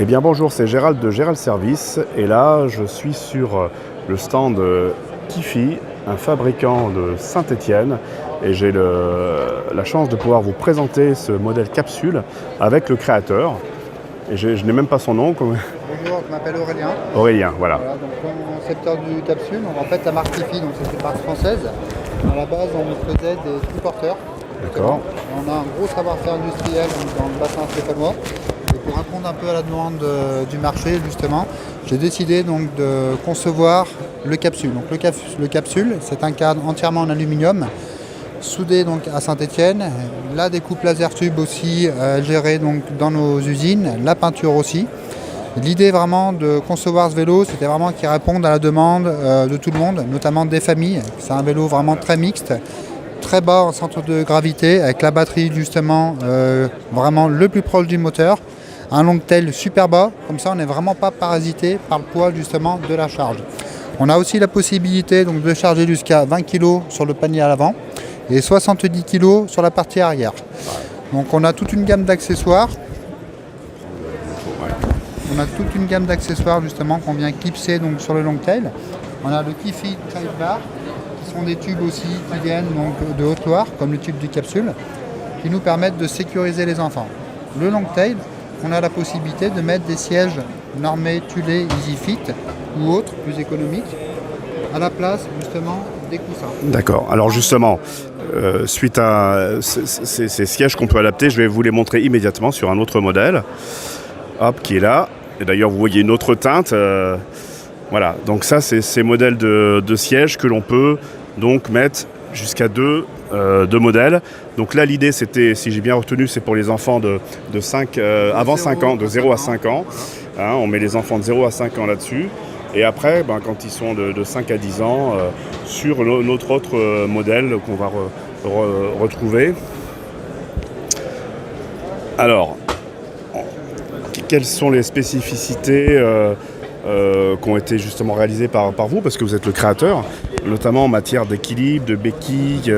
Eh bien bonjour, c'est Gérald de Gérald Service et là je suis sur le stand Kifi, un fabricant de Saint-Étienne et j'ai la chance de pouvoir vous présenter ce modèle capsule avec le créateur. Et je n'ai même pas son nom. Bonjour, je m'appelle Aurélien. Aurélien, voilà. Voilà, donc concepteur du capsule. Donc en fait la marque Kifi, donc c'est une marque française. À la base on faisait des triporteurs. D'accord. On a un gros savoir-faire industriel dans le bassin stéphanois. Et pour répondre un peu à la demande du marché justement, j'ai décidé donc de concevoir le capsule. Donc le capsule, c'est un cadre entièrement en aluminium, soudé donc à Saint-Étienne. La découpe laser tube aussi gérée donc dans nos usines, la peinture aussi. L'idée vraiment de concevoir ce vélo, c'était vraiment qu'il réponde à la demande de tout le monde, notamment des familles. C'est un vélo vraiment très mixte, très bas en centre de gravité, avec la batterie justement vraiment le plus proche du moteur. Un long tail super bas, comme ça on n'est vraiment pas parasité par le poids justement de la charge. On a aussi la possibilité donc de charger jusqu'à 20 kg sur le panier à l'avant et 70 kg sur la partie arrière. Donc on a toute une gamme d'accessoires. On a toute une gamme d'accessoires justement qu'on vient clipser donc sur le long tail. On a le Kifi Trail Bar, qui sont des tubes aussi qui viennent donc de Haute-Loire, comme le tube du capsule, qui nous permettent de sécuriser les enfants. Le long tail, on a la possibilité de mettre des sièges normés, tulés, EasyFit ou autres, plus économiques, à la place justement des coussins. D'accord. Alors justement, suite à ces sièges qu'on peut adapter, je vais vous les montrer immédiatement sur un autre modèle. Hop, qui est là. Et d'ailleurs, vous voyez une autre teinte. Voilà. Donc ça, c'est ces modèles de sièges que l'on peut donc mettre jusqu'à deux modèles. Donc là, l'idée, c'était, si j'ai bien retenu, c'est pour les enfants de 5, avant 5 ans, de 0 à 5 ans. Hein, on met les enfants de 0 à 5 ans là-dessus. Et après, quand ils sont de 5 à 10 ans, sur notre autre modèle qu'on va retrouver. Alors, quelles sont les spécificités qui ont été justement réalisées par vous, parce que vous êtes le créateur, notamment en matière d'équilibre, de béquilles,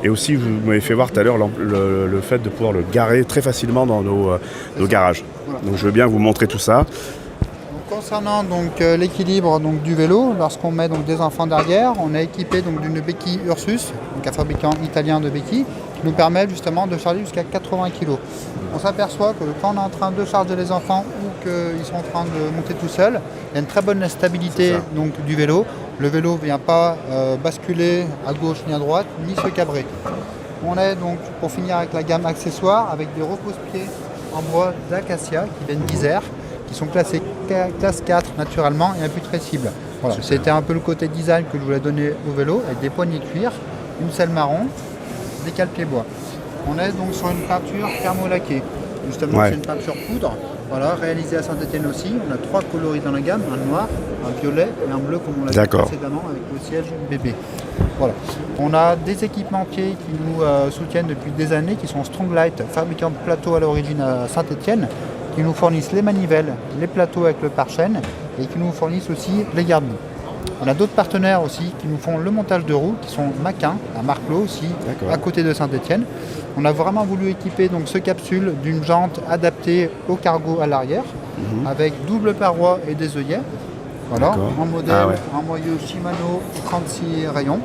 et aussi vous m'avez fait voir tout à l'heure le fait de pouvoir le garer très facilement dans nos garages. Voilà. Donc je veux bien vous montrer tout ça. Donc, concernant donc l'équilibre donc du vélo, lorsqu'on met donc des enfants derrière, on est équipé donc d'une béquille Ursus, donc un fabricant italien de béquilles, qui nous permet justement de charger jusqu'à 80 kg. On s'aperçoit que quand on est en train de charger les enfants ou qu'ils sont en train de monter tout seuls, il y a une très bonne stabilité donc, du vélo. Le vélo ne vient pas basculer à gauche ni à droite, ni se cabrer. On est donc, pour finir, avec la gamme accessoires, avec des repose-pieds en bois d'acacia qui viennent d'Isère, qui sont classés classe 4 naturellement et imputrescibles. Voilà. C'était un peu le côté design que je voulais donner au vélo, avec des poignées de cuir, une selle marron, des cale-pieds bois. On est donc sur une peinture thermolaquée. Justement, c'est une peinture poudre, voilà, réalisée à Saint-Étienne aussi. On a 3 coloris dans la gamme, un noir, un violet et un bleu comme on l'a dit précédemment avec le siège bébé. Voilà. On a des équipementiers qui nous soutiennent depuis des années, qui sont Stronglight, fabricant de plateaux à l'origine à Saint-Étienne, qui nous fournissent les manivelles, les plateaux avec le pare-chaîne et qui nous fournissent aussi les garde-boue. On a d'autres partenaires aussi qui nous font le montage de roues, qui sont Maquin, à Marclot aussi, à côté de Saint-Étienne. On a vraiment voulu équiper donc ce capsule d'une jante adaptée au cargo à l'arrière, avec double paroi et des œillets. Voilà, en modèle, en moyeu Shimano 36 rayons.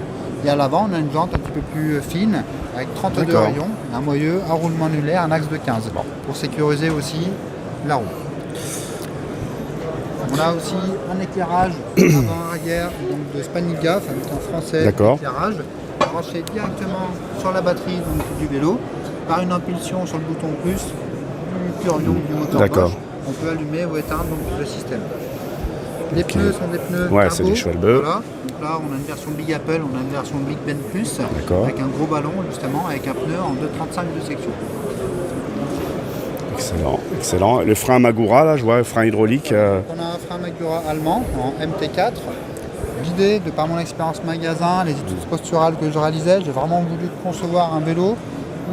Et à l'avant, on a une jante un petit peu plus fine, avec 32 rayons, un moyeu, un roulement annulaire, un axe de 15, pour sécuriser aussi la roue. On a aussi un éclairage avant-arrière de Spaniga, fabricant français d'éclairage, branché directement sur la batterie donc, du vélo, par une impulsion sur le bouton plus du purion du moteur gauche. On peut allumer ou éteindre donc, le système. Les pneus sont des pneus cargo. C'est des Schwalbe. Voilà. Donc là, on a une version Big Apple, on a une version Big Ben Plus, avec un gros ballon justement, avec un pneu en 2,35 de section. Excellent, excellent. Le frein Magura, là, je vois, le frein hydraulique. On a un frein Magura allemand en MT4. L'idée, de par mon expérience magasin, les études posturales que je réalisais, j'ai vraiment voulu concevoir un vélo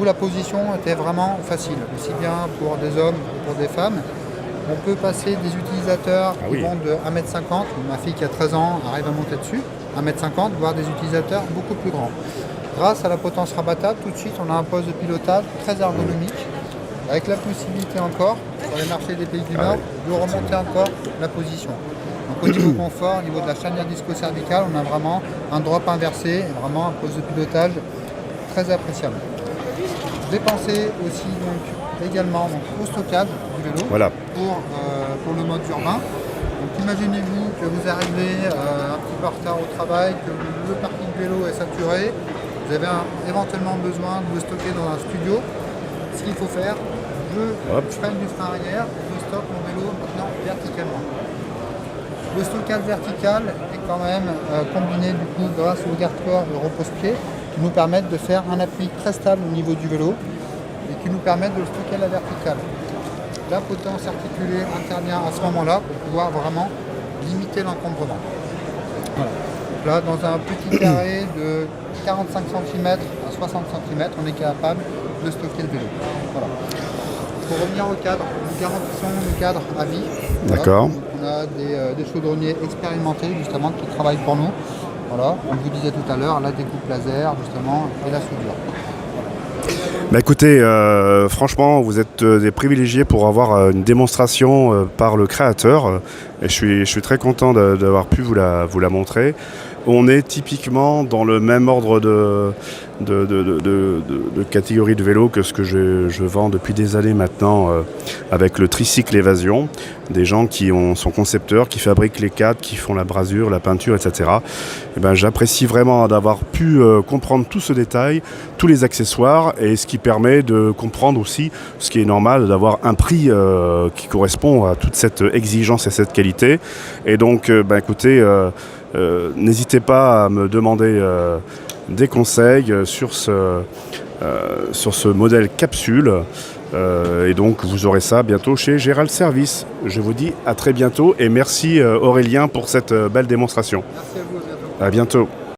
où la position était vraiment facile, aussi bien pour des hommes que pour des femmes. On peut passer des utilisateurs qui vont de 1m50, ma fille qui a 13 ans arrive à monter dessus, 1m50, voire des utilisateurs beaucoup plus grands. Grâce à la potence rabattable, tout de suite on a un poste de pilotage très ergonomique, avec la possibilité encore, sur les marchés des pays du Nord, de remonter encore la position. Donc au niveau confort, au niveau de la charnière disco-cervicale, on a vraiment un drop inversé, vraiment un poste de pilotage très appréciable. Je vais penser aussi donc, également donc, au stockage du vélo pour le mode urbain. Donc imaginez-vous que vous arrivez un petit peu en retard au travail, que le parking vélo est saturé, vous avez éventuellement besoin de le stocker dans un studio. Ce qu'il faut faire, je freine du frein arrière, je stocke mon vélo maintenant verticalement. Le stockage vertical est quand même combiné du coup grâce au garde-corps et au repose-pied qui nous permettent de faire un appui très stable au niveau du vélo et qui nous permettent de le stocker à la verticale. La potence articulée intervient à ce moment-là pour pouvoir vraiment limiter l'encombrement. Voilà. Là, dans un petit carré de 45 cm à 60 cm, on est capable de stocker le vélo. Voilà. Pour revenir au cadre, nous garantissons le cadre à vie. Voilà. D'accord. On a des chaudronniers expérimentés justement qui travaillent pour nous. Voilà. On vous disait tout à l'heure, la découpe laser justement et la soudure. Bah écoutez, franchement, vous êtes des privilégiés pour avoir une démonstration par le créateur. Et je suis très content d'avoir pu vous la montrer. On est typiquement dans le même ordre de catégorie de vélo que ce que je vends depuis des années maintenant avec le tricycle Évasion. Des gens qui sont concepteurs, qui fabriquent les cadres, qui font la brasure, la peinture, etc. Et ben, j'apprécie vraiment d'avoir pu comprendre tout ce détail, tous les accessoires, et ce qui permet de comprendre aussi ce qui est normal, d'avoir un prix qui correspond à toute cette exigence et cette qualité. Et donc, écoutez, n'hésitez pas à me demander des conseils sur ce modèle capsule. Et donc vous aurez ça bientôt chez Gérald Service. Je vous dis à très bientôt et merci Aurélien pour cette belle démonstration. Merci à vous, à bientôt. À bientôt.